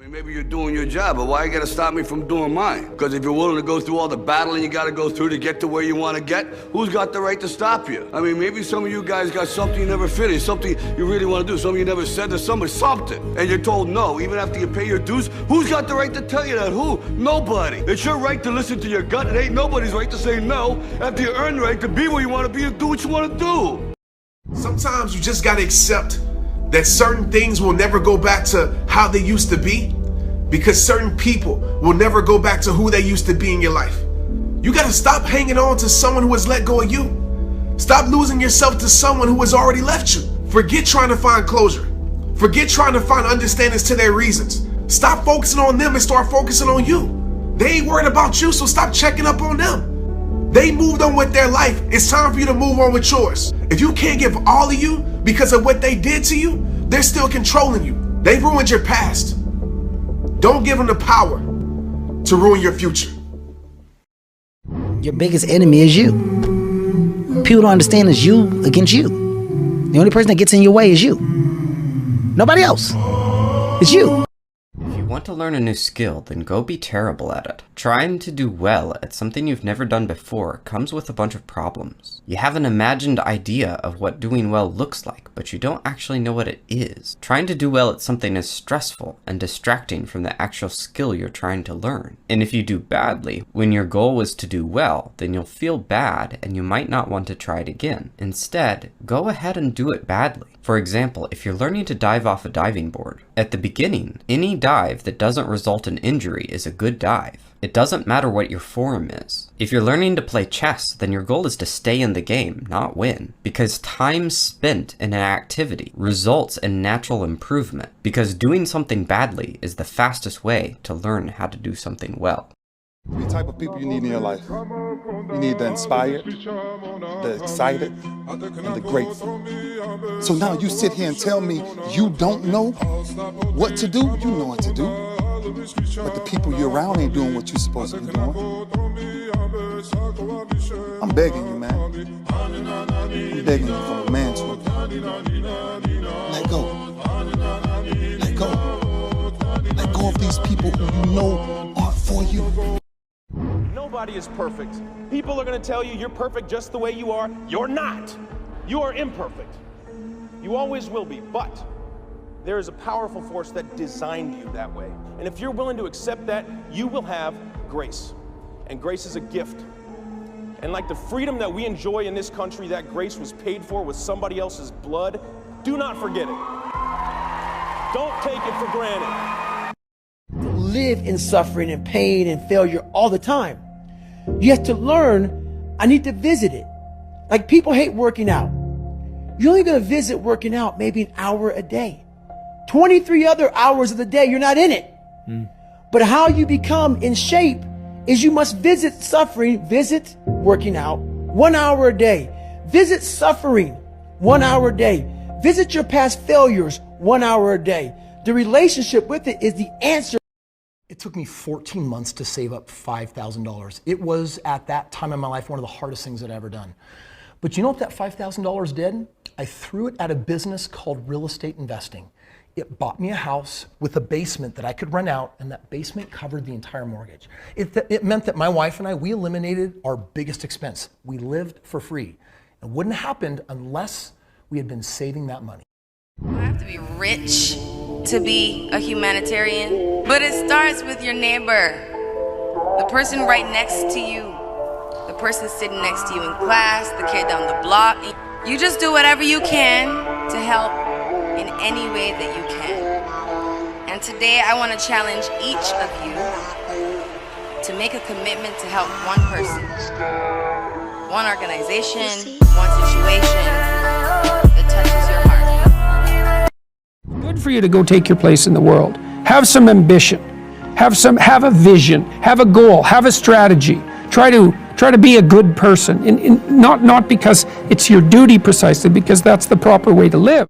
Maybe you're doing your job, but why you gotta stop me from doing mine? Because if you're willing to go through all the battling you gotta go through to get to where you want to get, who's got the right to stop you? I mean, maybe some of you guys got something you never finished, something you really want to do, something you never said to somebody, something, and you're told no, even after you pay your dues. Who's got the right to tell you that? Who? Nobody. It's your right to listen to your gut. It ain't nobody's right to say no after you earn the right to be where you want to be and do what you want to do. Sometimes you just gotta accept that certain things will never go back to how they used to be, because certain people will never go back to who they used to be in your life. You gotta stop hanging on to someone who has let go of you. Stop losing yourself to someone who has already left you. Forget trying to find closure. Forget trying to find understandings to their reasons. Stop focusing on them and start focusing on you. They ain't worried about you, so stop checking up on them. They moved on with their life. It's time for you to move on with yours. If you can't give all of you because of what they did to you, they're still controlling you. They ruined your past. Don't give them the power to ruin your future. Your biggest enemy is you. People don't understand it's you against you. The only person that gets in your way is you. Nobody else. It's you. If you want to learn a new skill, then go be terrible at it. Trying to do well at something you've never done before comes with a bunch of problems. You have an imagined idea of what doing well looks like, but you don't actually know what it is. Trying to do well at something is stressful and distracting from the actual skill you're trying to learn. And if you do badly, when your goal was to do well, then you'll feel bad and you might not want to try it again. Instead, go ahead and do it badly. For example, if you're learning to dive off a diving board, at the beginning, any dive that doesn't result in injury is a good dive. It doesn't matter what your form is. If you're learning to play chess, then your goal is to stay in the game, not win. Because time spent in an activity results in natural improvement. Because doing something badly is the fastest way to learn how to do something well. Three type of people you need in your life. You need the inspired, the excited, and the grateful. So now you sit here and tell me you don't know what to do? You know what to do. But the people you're around ain't doing what you're supposed to be doing. I'm begging you, man. I'm begging you from a man's heart. Let go. Let go. Let go of these people who you know aren't for you. Nobody is perfect. People are going to tell you you're perfect just the way you are. You're not. You are imperfect. You always will be, but there is a powerful force that designed you that way. And if you're willing to accept that, you will have grace. And grace is a gift. And like the freedom that we enjoy in this country, that grace was paid for with somebody else's blood. Do not forget it. Don't take it for granted. Live in suffering and pain and failure all the time. You have to learn, I need to visit it. Like people hate working out. You're only going to visit working out maybe an hour a day. 23 other hours of the day, you're not in it. But how you become in shape is you must visit suffering, visit working out 1 hour a day. Visit suffering 1 hour a day. Visit your past failures 1 hour a day. The relationship with it is the answer. It took me 14 months to save up $5,000. It was, at that time in my life, one of the hardest things I'd ever done. But you know what that $5,000 did? I threw it at a business called real estate investing. It bought me a house with a basement that I could rent out, and that basement covered the entire mortgage. It meant that my wife and I, we eliminated our biggest expense. We lived for free. It wouldn't have happened unless we had been saving that money. You don't have to be rich to be a humanitarian, but it starts with your neighbor, the person right next to you, the person sitting next to you in class, the kid down the block. You just do whatever you can to help in any way that you can. And today I want to challenge each of you to make a commitment to help one person, one organization, one situation that touches your heart. Good for you to go take your place in the world. Have some ambition. Have a vision. Have a goal. Have a strategy. Try to be a good person. Not because it's your duty precisely, because that's the proper way to live.